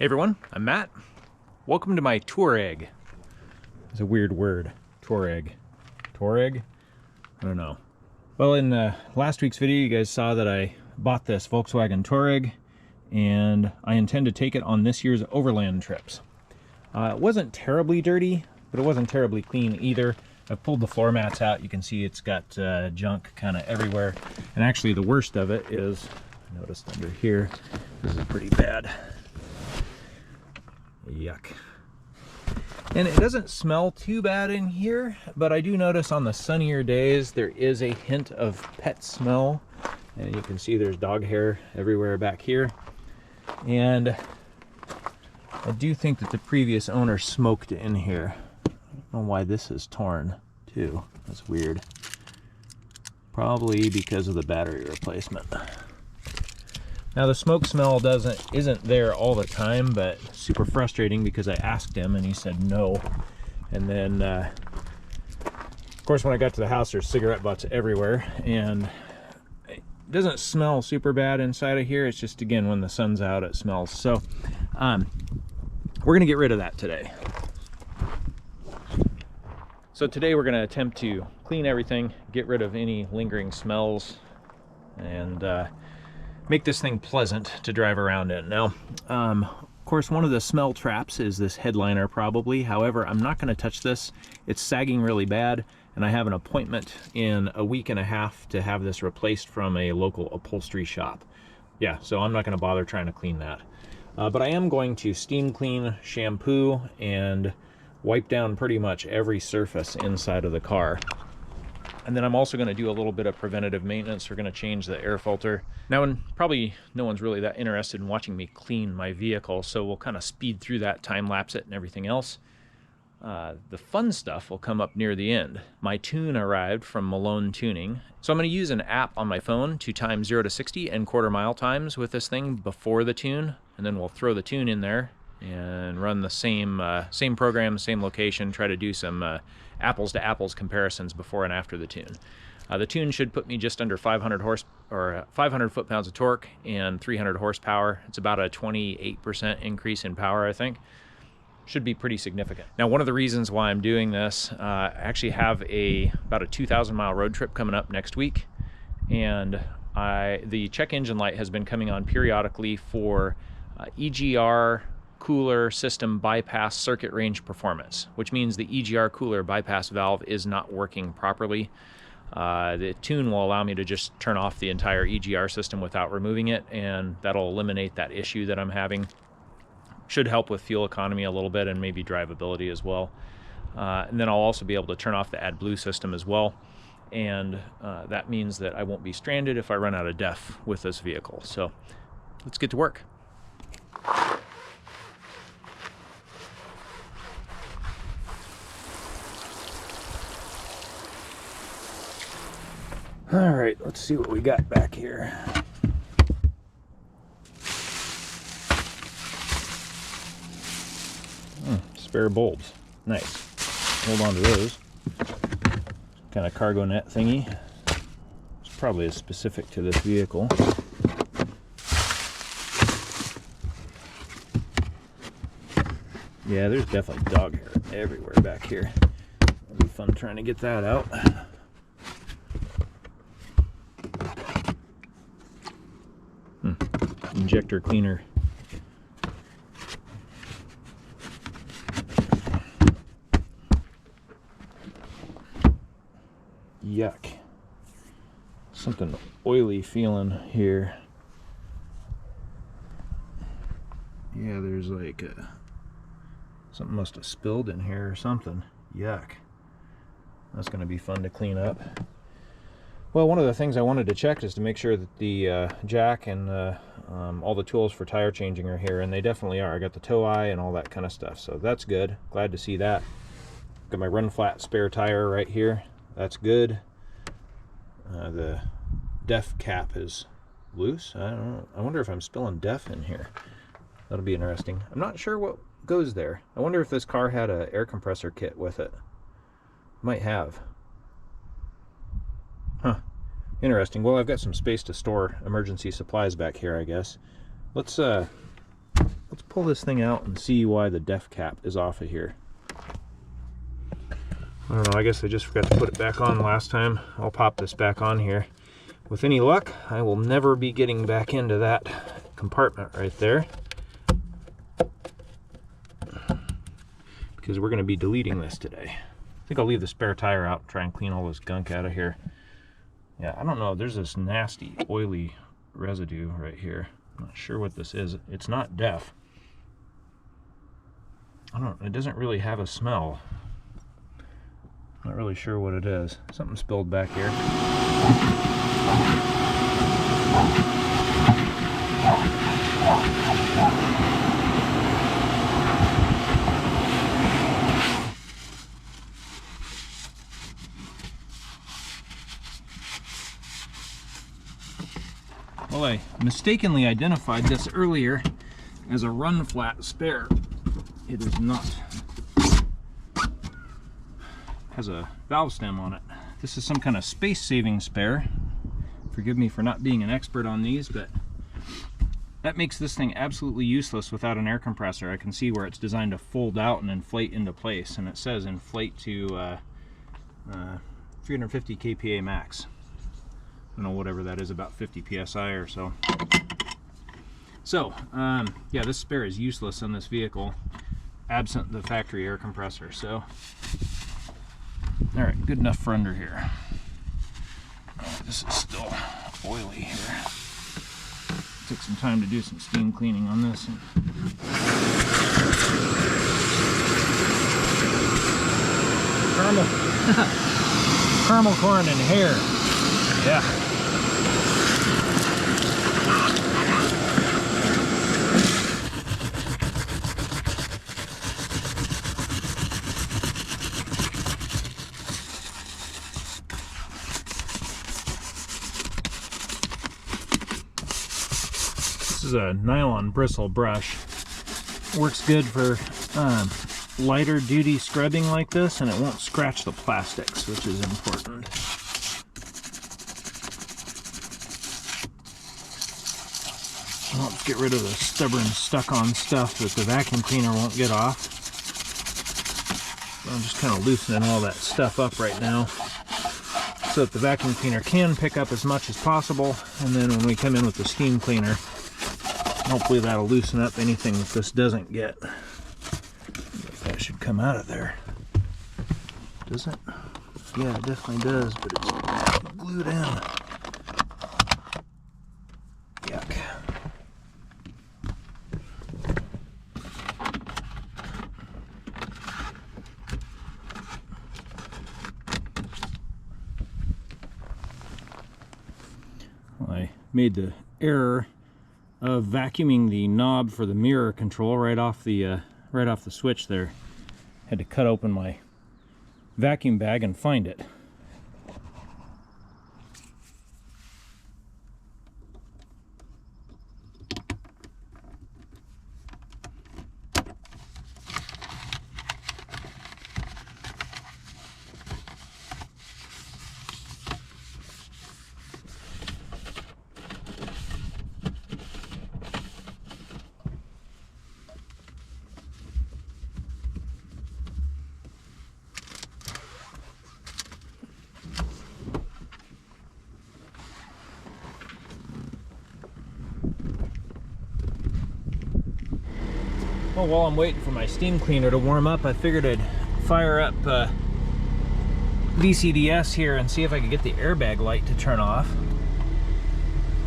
Hey everyone, I'm Matt. Welcome to my Touareg. It's a weird word, Touareg. Touareg? I don't know. Well, in last week's video, you guys saw that I bought this Volkswagen Touareg, and I intend to take it on this year's overland trips. It wasn't terribly dirty, but it wasn't terribly clean either. I've pulled the floor mats out. You can see it's got junk kind of everywhere. And actually the worst of it is, I noticed under here, this is pretty bad. Yuck. And it doesn't smell too bad in here, but I do notice on the sunnier days there is a hint of pet smell. And you can see there's dog hair everywhere back here. And I do think that the previous owner smoked in here. I don't know why this is torn too. That's weird. Probably because of the battery replacement. Now the smoke smell isn't there all the time, but super frustrating because I asked him and he said no. And then of course when I got to the house there's cigarette butts everywhere, and it doesn't smell super bad inside of here. It's just, again, when the sun's out it smells. So we're gonna get rid of that today. So today we're gonna attempt to clean everything, get rid of any lingering smells, and make this thing pleasant to drive around in. Now, of course, one of the smell traps is this headliner probably. However, I'm not going to touch this. It's sagging really bad, and I have an appointment in a week and a half to have this replaced from a local upholstery shop. Yeah, so I'm not going to bother trying to clean that. But I am going to steam clean, shampoo, and wipe down pretty much every surface inside of the car. And then I'm also going to do a little bit of preventative maintenance. We're going to change the air filter. Now, and probably no one's really that interested in watching me clean my vehicle, so we'll kind of speed through that, time-lapse it, and everything else. The fun stuff will come up near the end. My tune arrived from Malone Tuning. So I'm going to use an app on my phone to time 0 to 60 and quarter-mile times with this thing before the tune, and then we'll throw the tune in there and run the same program, same location, try to do some apples to apples comparisons before and after the tune. The tune should put me just under 500 foot-pounds of torque and 300 horsepower. It's about a 28% increase in power, I think. Should be pretty significant. Now, one of the reasons why I'm doing this, I actually have about a 2,000-mile road trip coming up next week, and the check engine light has been coming on periodically for EGR cooler system bypass circuit range performance, which means the EGR cooler bypass valve is not working properly. The tune will allow me to just turn off the entire EGR system without removing it, and that'll eliminate that issue that I'm having. Should help with fuel economy a little bit and maybe drivability as well. And then I'll also be able to turn off the AdBlue system as well, and that means that I won't be stranded if I run out of DEF with this vehicle. So let's get to work. All right, let's see what we got back here. Spare bulbs. Nice. Hold on to those. Kind of cargo net thingy. It's probably specific to this vehicle. Yeah, there's definitely dog hair everywhere back here. It'll be fun trying to get that out. Injector cleaner. Yuck. Something oily feeling here. Yeah, there's like something must have spilled in here or something. Yuck. That's going to be fun to clean up. Well, one of the things I wanted to check is to make sure that the jack and all the tools for tire changing are here, and they definitely are. I got the tow eye and all that kind of stuff, so that's good. Glad to see that. Got my run flat spare tire right here. That's good. The DEF cap is loose. I don't know. I wonder if I'm spilling DEF in here. That'll be interesting. I'm not sure what goes there. I wonder if this car had an air compressor kit with it. Might have. Huh. Interesting. Well, I've got some space to store emergency supplies back here, I guess. Let's pull this thing out and see why the def cap is off of here. I don't know, I guess I just forgot to put it back on last time. I'll pop this back on here. With any luck, I will never be getting back into that compartment right there, because we're going to be deleting this today. I think I'll leave the spare tire out and try and clean all this gunk out of here. Yeah, I don't know, there's this nasty oily residue right here. I'm not sure what this is. It's not def. It doesn't really have a smell. Not really sure what it is. Something spilled back here. Well, I mistakenly identified this earlier as a run flat spare. It is not. Has a valve stem on it. This is some kind of space-saving spare. Forgive me for not being an expert on these, but that makes this thing absolutely useless without an air compressor. I can see where it's designed to fold out and inflate into place, and it says inflate to 350 kPa max. I don't know, whatever that is, about 50 psi or so. So, yeah, this spare is useless on this vehicle, absent the factory air compressor. So, all right, good enough for under here. This is still oily here. Took some time to do some steam cleaning on this. Caramel corn and hair. Yeah. This is a nylon bristle brush. Works good for lighter duty scrubbing like this, and it won't scratch the plastics, which is important. It helps get rid of the stubborn stuck-on stuff that the vacuum cleaner won't get off. So I'm just kind of loosening all that stuff up right now, so that the vacuum cleaner can pick up as much as possible, and then when we come in with the steam cleaner, hopefully that'll loosen up anything that this doesn't get. That should come out of there. Does it? Yeah, it definitely does, but it's glued in. Yuck. Well, I made the error of vacuuming the knob for the mirror control right off the switch there. Had to cut open my vacuum bag and find it. Well, while I'm waiting for my steam cleaner to warm up, I figured I'd fire up VCDS here and see if I could get the airbag light to turn off.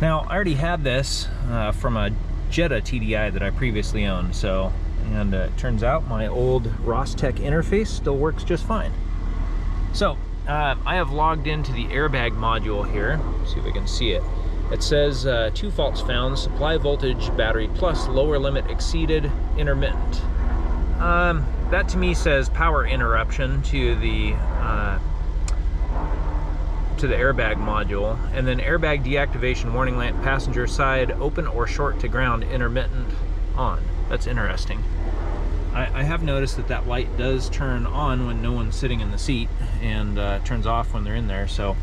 Now, I already had this from a Jetta TDI that I previously owned, and it turns out my old Rostec interface still works just fine. So, I have logged into the airbag module here. Let's see if I can see it. It says 2 faults found, supply voltage, battery plus, lower limit exceeded, intermittent. That to me says power interruption to the airbag module, and then airbag deactivation warning lamp, passenger side open or short to ground, intermittent on. That's interesting. I have noticed that that light does turn on when no one's sitting in the seat, and turns off when they're in there. So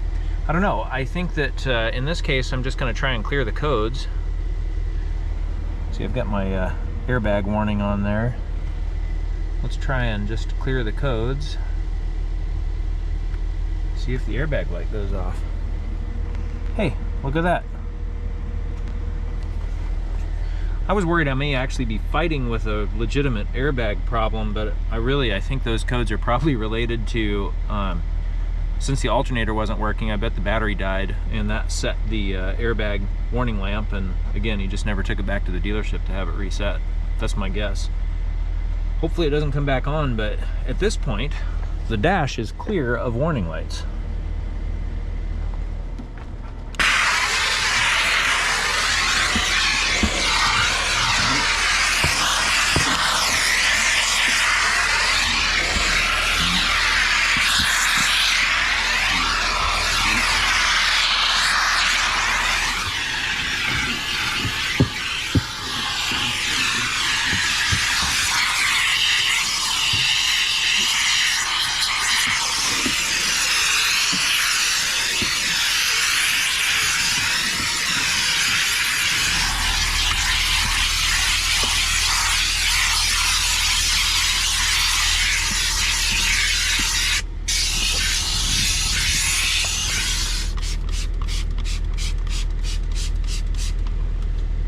I don't know. I think that in this case, I'm just going to try and clear the codes. See, I've got my airbag warning on there. Let's try and just clear the codes. See if the airbag light goes off. Hey, look at that. I was worried I may actually be fighting with a legitimate airbag problem, but I think those codes are probably related to, since the alternator wasn't working, I bet the battery died, and that set the airbag warning lamp, and again, he just never took it back to the dealership to have it reset. That's my guess. Hopefully it doesn't come back on, but at this point, the dash is clear of warning lights.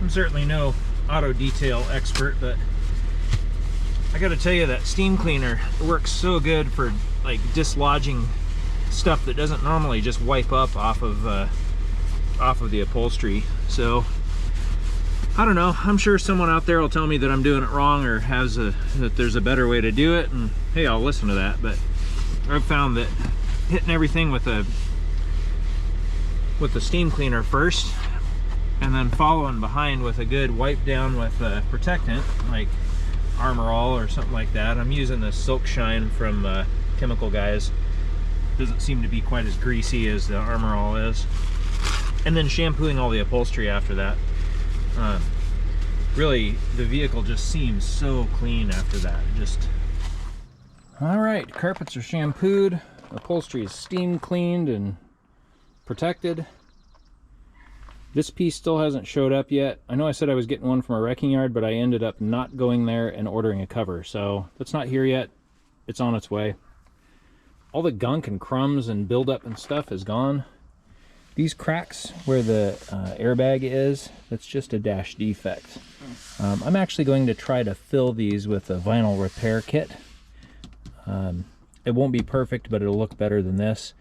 I'm certainly no auto detail expert, but I gotta tell you that steam cleaner works so good for like dislodging stuff that doesn't normally just wipe up off of the upholstery. So I don't know, I'm sure someone out there will tell me that I'm doing it wrong or that there's a better way to do it, and hey, I'll listen to that. But I've found that hitting everything with the steam cleaner first and then following behind with a good wipe down with a protectant like Armor All or something like that. I'm using the Silk Shine from Chemical Guys. Doesn't seem to be quite as greasy as the Armor All is. And then shampooing all the upholstery after that. Really, the vehicle just seems so clean after that. All right, carpets are shampooed, upholstery is steam cleaned and protected. This piece still hasn't showed up yet. I know I said I was getting one from a wrecking yard, but I ended up not going there and ordering a cover. So that's not here yet. It's on its way. All the gunk and crumbs and buildup and stuff is gone. These cracks where the airbag is, that's just a dash defect. I'm actually going to try to fill these with a vinyl repair kit. It won't be perfect, but it'll look better than this.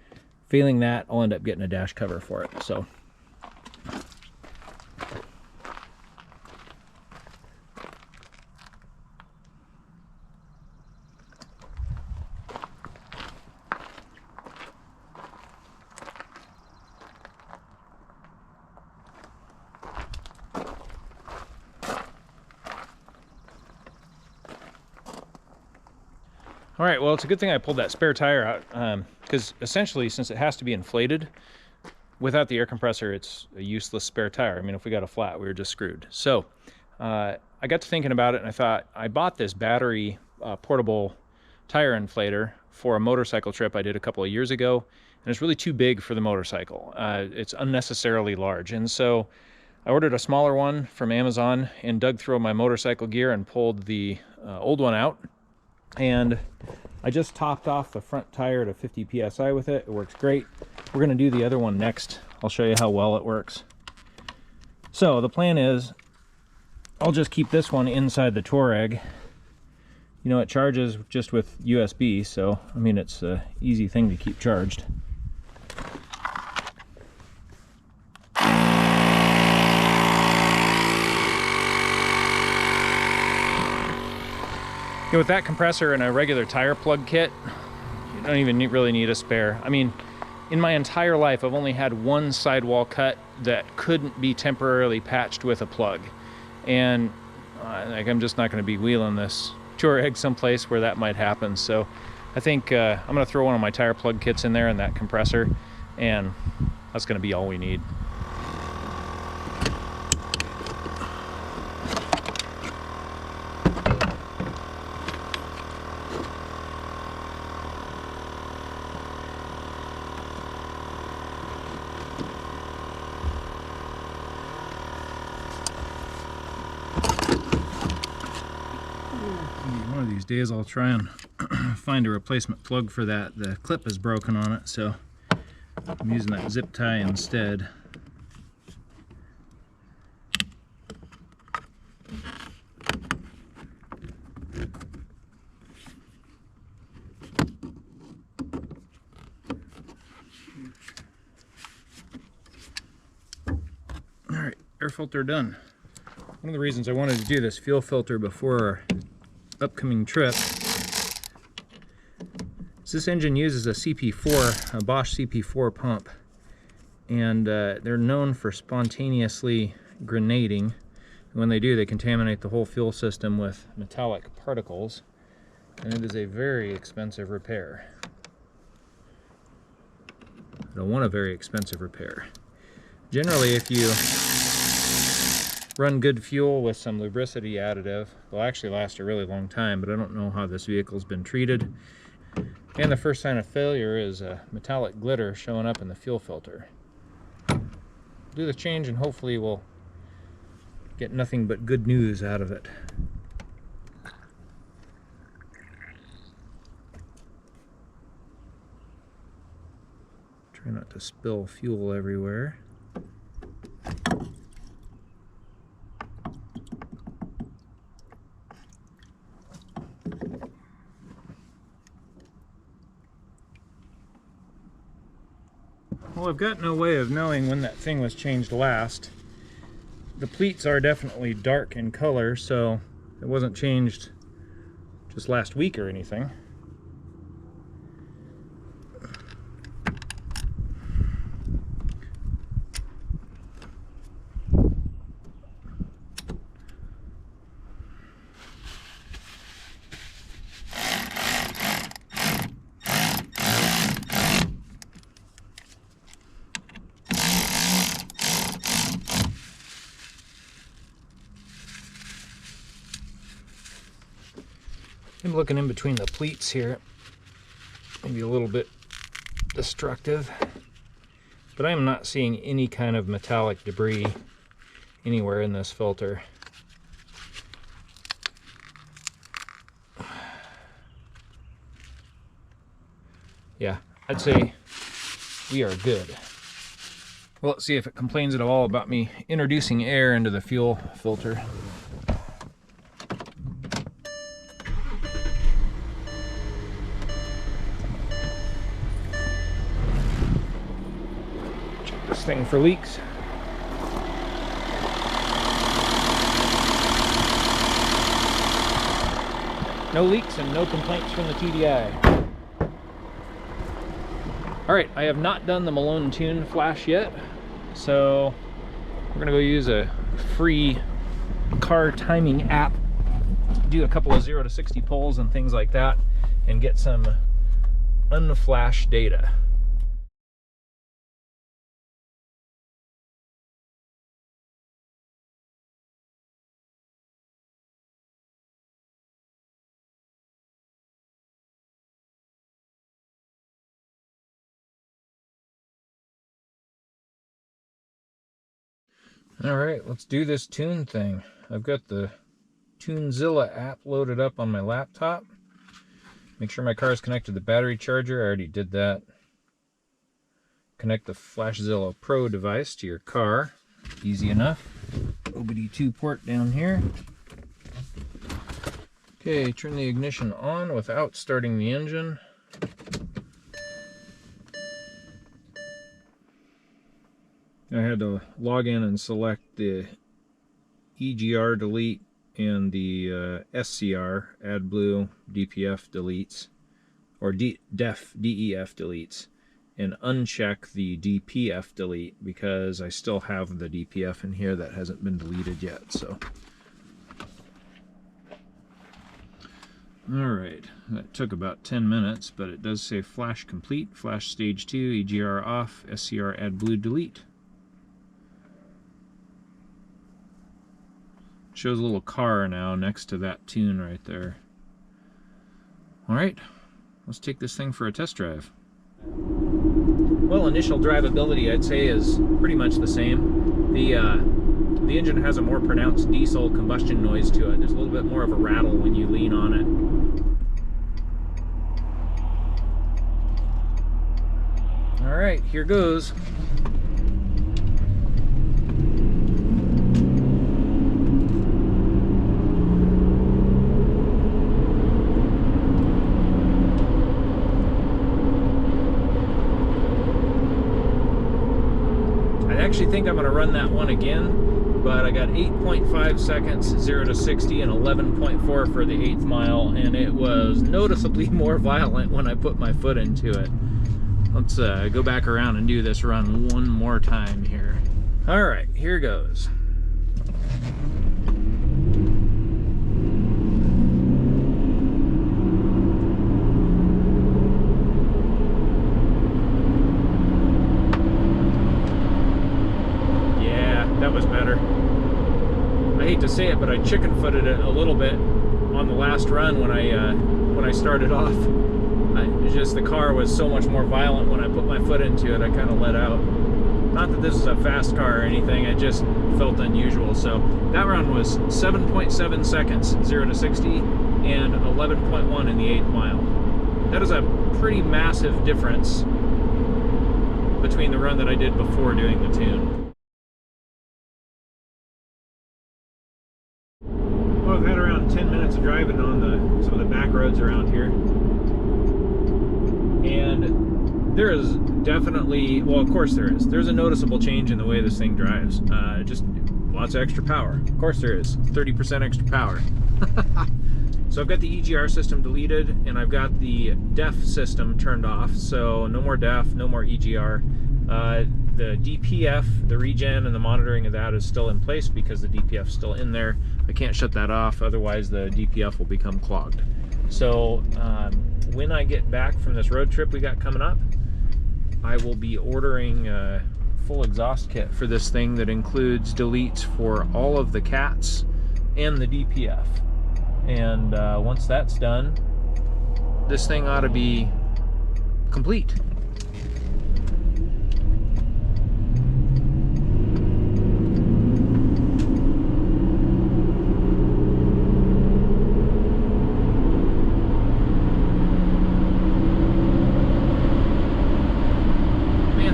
Failing that, I'll end up getting a dash cover for it. So. All right, well, it's a good thing I pulled that spare tire out, because essentially, since it has to be inflated, without the air compressor, it's a useless spare tire. I mean, if we got a flat, we were just screwed. So I got to thinking about it, and I thought, I bought this battery portable tire inflator for a motorcycle trip I did a couple of years ago, and it's really too big for the motorcycle. It's unnecessarily large, and so I ordered a smaller one from Amazon and dug through my motorcycle gear and pulled the old one out. And I just topped off the front tire to 50 psi with it. It works great. We're going to do the other one next. I'll show you how well it works. So the plan is I'll just keep this one inside the Touareg. You know, it charges just with USB, so I mean, it's an easy thing to keep charged. With that compressor and a regular tire plug kit, you don't even really need a spare. I mean, in my entire life, I've only had one sidewall cut that couldn't be temporarily patched with a plug. And like, I'm just not going to be wheeling this Touareg someplace where that might happen. So I think I'm going to throw one of my tire plug kits in there and that compressor, and that's going to be all we need. One of these days I'll try and find a replacement plug for that. The clip is broken on it, so I'm using that zip tie instead. Alright, air filter done. One of the reasons I wanted to do this fuel filter before our upcoming trip is this engine uses a CP4, a Bosch CP4 pump, and they're known for spontaneously grenading. And when they do, they contaminate the whole fuel system with metallic particles, and it is a very expensive repair. I don't want a very expensive repair. Generally, if you run good fuel with some lubricity additive, they'll actually last a really long time, but I don't know how this vehicle's been treated. And the first sign of failure is a metallic glitter showing up in the fuel filter. Do the change and hopefully we'll get nothing but good news out of it. Try not to spill fuel everywhere. Well, I've got no way of knowing when that thing was changed last. The pleats are definitely dark in color, so it wasn't changed just last week or anything. I'm looking in between the pleats here, maybe a little bit destructive, but I'm not seeing any kind of metallic debris anywhere in this filter. Yeah, I'd say we are good. Well, let's see if it complains at all about me introducing air into the fuel filter. Thing for leaks. No leaks and no complaints from the TDI. Alright, I have not done the Malone Tune flash yet, so we're gonna go use a free car timing app, do a couple of 0 to 60 pulls and things like that, and get some unflash data. Alright, let's do this tune thing. I've got the TuneZilla app loaded up on my laptop. Make sure my car is connected to the battery charger. I already did that. Connect the FlashZilla Pro device to your car. Easy enough. OBD2 port down here. Okay, turn the ignition on without starting the engine. I had to log in and select the EGR delete and the SCR AdBlue DPF deletes, or DEF deletes, and uncheck the DPF delete because I still have the DPF in here that hasn't been deleted yet. So, alright, that took about 10 minutes, but it does say flash complete, flash stage 2, EGR off, SCR AdBlue delete. Shows a little car now next to that tune right there. Alright, let's take this thing for a test drive. Well, initial drivability I'd say is pretty much the same. The the engine has a more pronounced diesel combustion noise to it. There's a little bit more of a rattle when you lean on it. All right, here goes. I actually think I'm going to run that one again, but I got 8.5 seconds 0 to 60 and 11.4 for the 8th mile, and it was noticeably more violent when I put my foot into it. Let's go back around and do this run one more time here. All right, here goes. Yeah, that was better. I hate to say it, but I chicken-footed it a little bit on the last run when I started off. It's just the car was so much more violent when I put my foot into it, I kind of let out. Not that this is a fast car or anything, it just felt unusual. So that run was 7.7 seconds 0 to 60 and 11.1 in the 8th mile. That is a pretty massive difference between the run that I did before doing the tune. Well, I've had around 10 minutes of driving on some of the back roads around here. And there is definitely, well, of course there is. There's a noticeable change in the way this thing drives. Just lots of extra power. Of course there is. 30% extra power. So I've got the EGR system deleted, and I've got the DEF system turned off. So no more DEF, no more EGR. The DPF, the regen, and the monitoring of that is still in place because the DPF is still in there. I can't shut that off, otherwise the DPF will become clogged. So when I get back from this road trip we got coming up, I will be ordering a full exhaust kit for this thing that includes deletes for all of the cats and the DPF. And once that's done, this thing ought to be complete.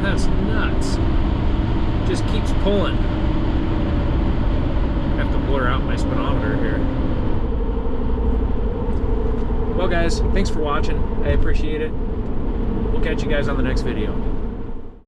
That's nuts. Just keeps pulling. I have to blur out my speedometer here. Well guys, thanks for watching. I appreciate it. We'll catch you guys on the next video.